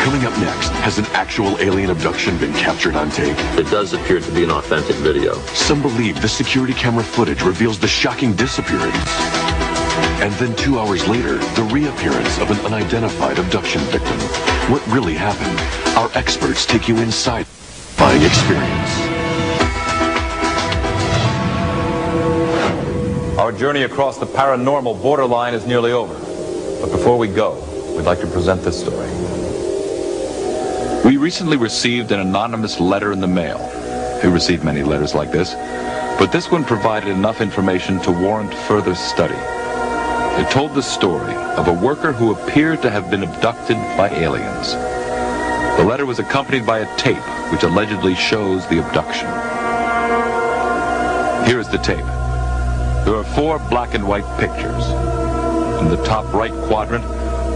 Coming up next, has an actual alien abduction been captured on tape? It does appear to be an authentic video. Some believe the security camera footage reveals the shocking disappearance. And then 2 hours later, the reappearance of an unidentified abduction victim. What really happened? Our experts take you inside buying experience. Our journey across the paranormal borderline is nearly over. But before we go, we'd like to present this story. We recently received an anonymous letter in the mail. We received many letters like this, but this one provided enough information to warrant further study. It told the story of a worker who appeared to have been abducted by aliens. The letter was accompanied by a tape which allegedly shows the abduction. Here is the tape. There are 4 black and white pictures. In the top right quadrant,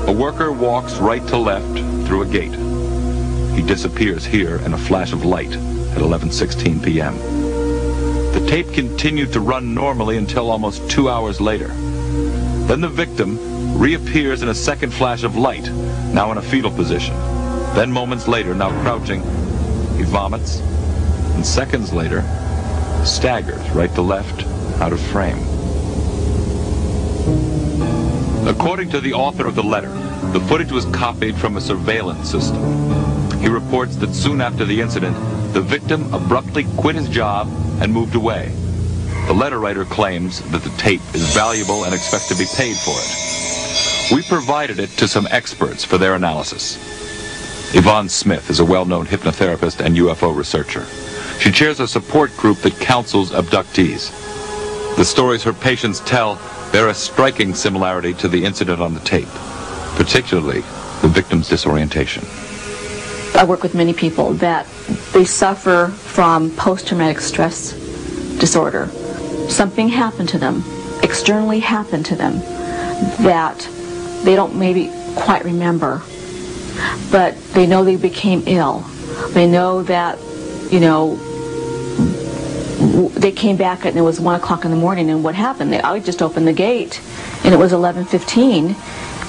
a worker walks right to left through a gate. He disappears here in a flash of light at 11:16 p.m. The tape continued to run normally until almost 2 hours later. Then the victim reappears in a second flash of light, now in a fetal position. Then moments later, now crouching, he vomits, and seconds later, staggers right to left, out of frame. According to the author of the letter, the footage was copied from a surveillance system. He reports that soon after the incident, the victim abruptly quit his job and moved away. The letter writer claims that the tape is valuable and expects to be paid for it. We provided it to some experts for their analysis. Yvonne Smith is a well-known hypnotherapist and UFO researcher. She chairs a support group that counsels abductees. The stories her patients tell bear a striking similarity to the incident on the tape, particularly the victim's disorientation. I work with many people that they suffer from post-traumatic stress disorder. Something happened to them, externally happened to them, that they don't maybe quite remember, but they know they became ill. They know that, they came back and it was 1 o'clock in the morning, and what happened? I just opened the gate and it was 11:15,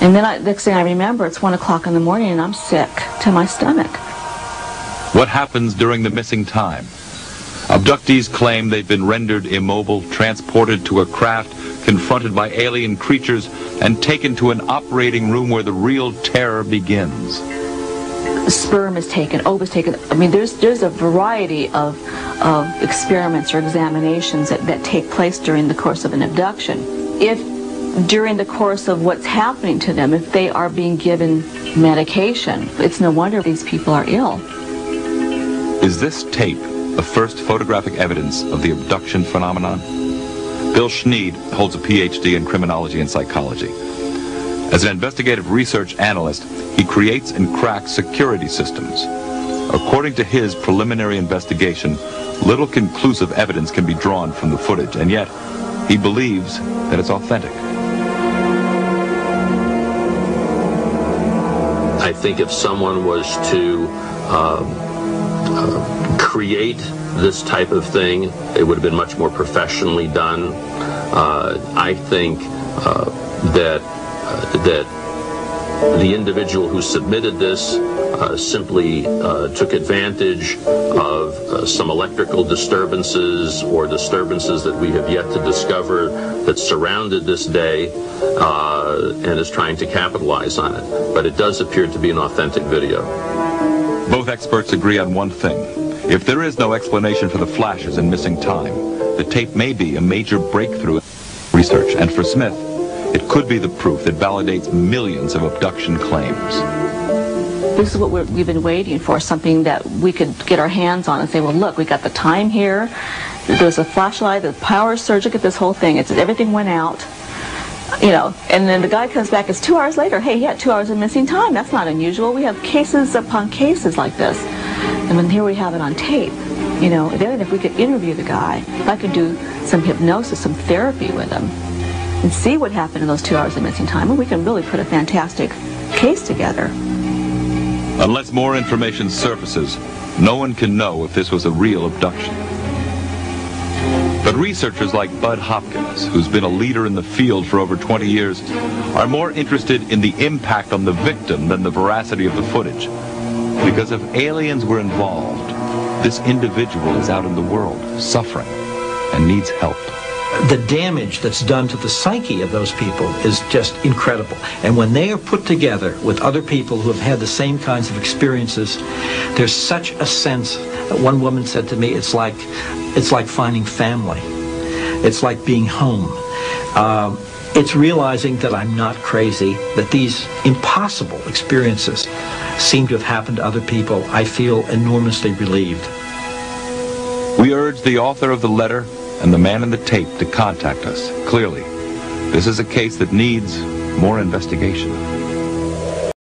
and then next thing I remember, it's 1 o'clock in the morning and I'm sick to my stomach. What happens during the missing time? Abductees claim they've been rendered immobile, transported to a craft, confronted by alien creatures, and taken to an operating room where the real terror begins. Sperm is taken, ova is taken. I mean, there's a variety of experiments or examinations that take place during the course of an abduction. If during the course of what's happening to them, if they are being given medication, it's no wonder these people are ill. Is this tape the first photographic evidence of the abduction phenomenon? Bill Schneed holds a PhD in criminology and psychology. As an investigative research analyst, he creates and cracks security systems. According to his preliminary investigation, little conclusive evidence can be drawn from the footage, and yet he believes that it's authentic. I think if someone was to create this type of thing, it would have been much more professionally done. I think that the individual who submitted this simply took advantage of some electrical disturbances or disturbances that we have yet to discover that surrounded this day and is trying to capitalize on it. But it does appear to be an authentic video. Both experts agree on one thing. If there is no explanation for the flashes and missing time, the tape may be a major breakthrough in research, and for Smith, it could be the proof that validates millions of abduction claims. This is what we've been waiting for, something that we could get our hands on and say, well, look, we got the time here, there's a flashlight, the power surge, look at this whole thing. Everything went out, and then the guy comes back, it's 2 hours later, hey, he had 2 hours of missing time. That's not unusual. We have cases upon cases like this. And then here we have it on tape. Then if we could interview the guy, if I could do some hypnosis, some therapy with him, and see what happened in those 2 hours of missing time, and we can really put a fantastic case together. Unless more information surfaces, no one can know if this was a real abduction. But researchers like Bud Hopkins, who's been a leader in the field for over 20 years, are more interested in the impact on the victim than the veracity of the footage. Because if aliens were involved, this individual is out in the world, suffering, and needs help. The damage that's done to the psyche of those people is just incredible. And when they are put together with other people who have had the same kinds of experiences, there's such a sense. One woman said to me, it's like finding family. It's like being home. It's realizing that I'm not crazy, that these impossible experiences seem to have happened to other people. I feel enormously relieved. We urge the author of the letter and the man in the tape to contact us. Clearly, this is a case that needs more investigation.